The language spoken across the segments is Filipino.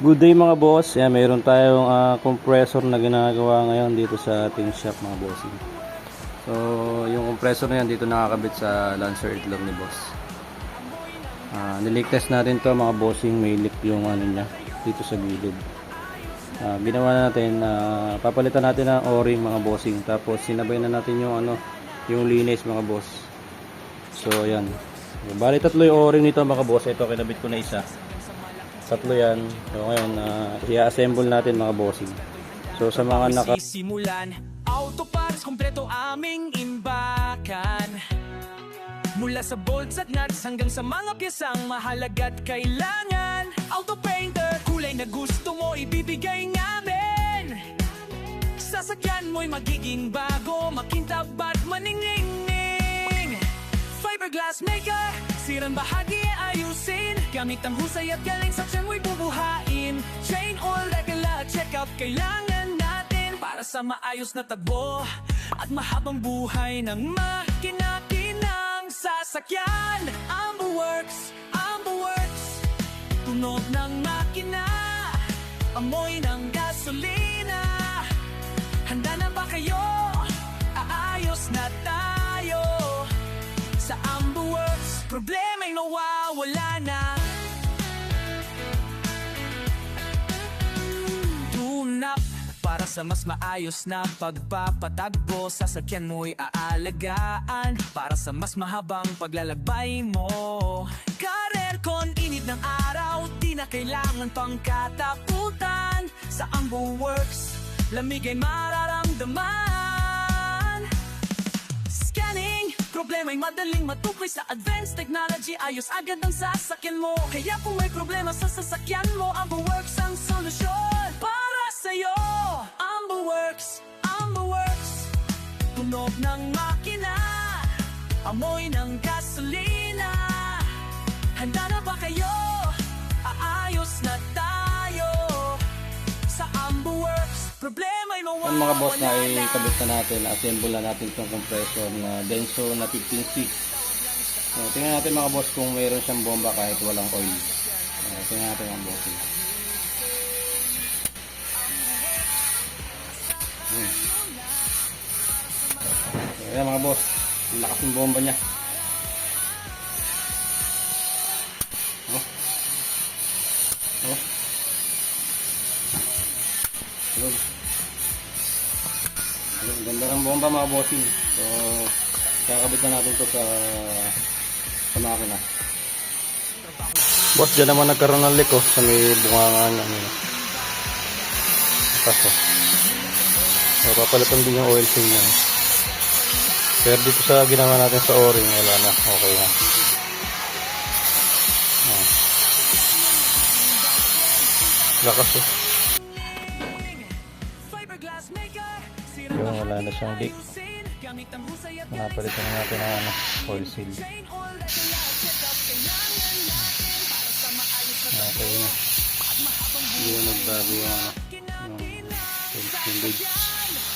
Good day mga boss. Yan, mayroon tayong compressor na ginagawa ngayon dito sa ating shop mga bossing. So, yung compressor na yan dito nakakabit sa Lancer itlog ni boss. Nileak test natin to mga bossing, may leak yung ano niya dito sa gilid. Ginawa natin, papalitan natin ng o-ring mga bossing. Tapos sinabay na natin yung ano, yung linis mga boss. So, yan. Bali tatlo yung o-ring nito mga boss. Ito kinabit ko na isa. Tatlo yan. So ngayon, i-assemble natin mga bossing. So sa mga Sisimulan, auto parts kompleto aming imbakan. Mula sa bolts at nuts hanggang sa mga piyesang mahalaga't kailangan. Auto painter, kulay na gusto mo ibibigay namin. Sasakyan mo'y magiging bago, makintab at maningning. Fiberglass maker, sirang bahagi ayusin. Gamit ang husay at galing saksyan mo'y bubuhain. Chain oil, regula, check out kailangan natin para sa maayos na tagbo at mahabang buhay ng makina-kinang sasakyan. Amberworks, Amberworks, tunog ng makina, amoy ng gasolina. Handa na ba kayo? Aayos na tayo sa Amberworks, problema'y nawawala na. Tune-up para sa mas maayos na pagpapatagbo. Sasakyan mo'y aalagaan para sa mas mahabang paglalakbay mo. Career con, init ng araw, di na kailangan pang katakutan. Sa Amberworks, lamig ay mararamdaman. Scanning, problema'y madaling matukoy sa advanced technology. Ayos agad ang sasakyan mo. Kaya kung may problema sa sasakyan mo, Amberworks ang solusyon para sa'yo. Amberworks, Amberworks, tunog ng makina, amoy ng gasolina. Handa na ba kayo? Aayos na tayo sa Amberworks, problema'y mawawala. ang mga boss na ikabit na natin, assemble na natin itong compressor na Denso na 15C. So, tingnan natin mga boss kung mayroon siyang bomba kahit walang oil. Tingnan natin mga boss. So, ayan mga boss, lakas ng bomba niya. Ganda ng bomba mga bossing. So kakabit na natin to sa makina. Boss, dyan naman nagkaroon ng leak sa may bungangan kaso. So papalitan din yung oil seal niya. Pero dito sa ginawa natin sa o-ring, wala na, okay na. Lakas yung wala na siyang leak. Napalitan natin ang oil seal. Okay na. Hindi na nagbago yung oil seal.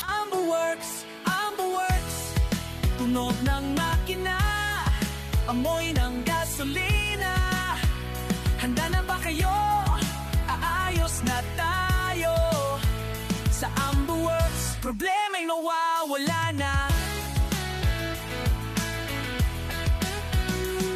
Amberworks, Amberworks, tunog ng makina, amoy ng gasolina. Handa na ba kayo? Aayos na tayo sa Amberworks, problema'y nawawala